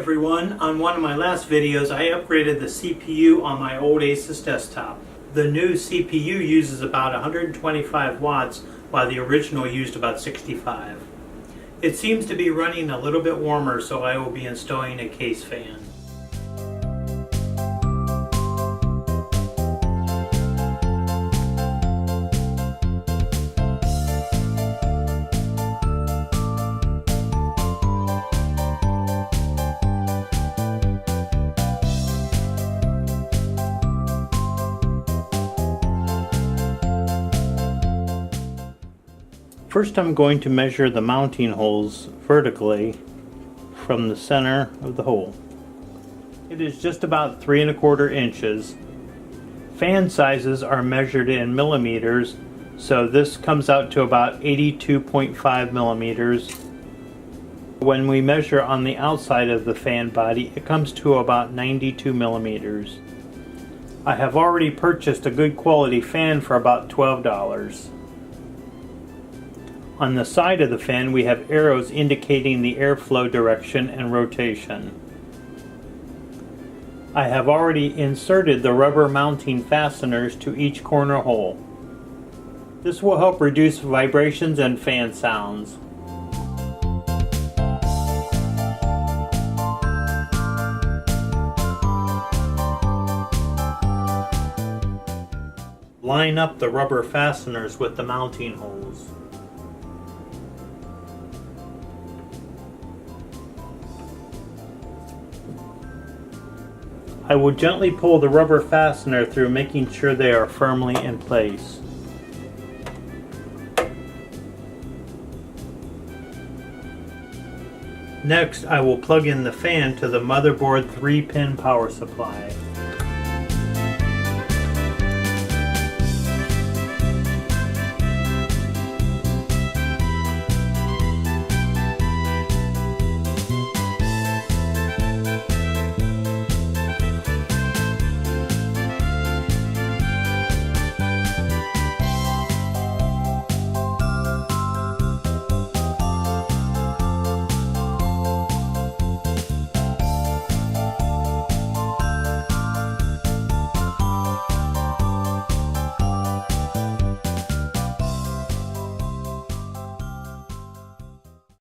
everyone. On one of my last videos I upgraded the CPU on my old Asus desktop. The new CPU uses about 125 watts while the original used about 65. It seems to be running a little bit warmer, so I will be installing a case fan. First, I'm going to measure the mounting holes vertically from the center of the hole. It is just about 3 1/4 inches. Fan sizes are measured in millimeters, so this comes out to about 82.5 millimeters. When we measure on the outside of the fan body, it comes to about 92 millimeters. I have already purchased a good quality fan for about $12. On the side of the fan we have arrows indicating the airflow direction and rotation. I have already inserted the rubber mounting fasteners to each corner hole. This will help reduce vibrations and fan sounds. Line up the rubber fasteners with the mounting holes. I will gently pull the rubber fastener through, making sure they are firmly in place. Next, I will plug in the fan to the motherboard 3-pin power supply.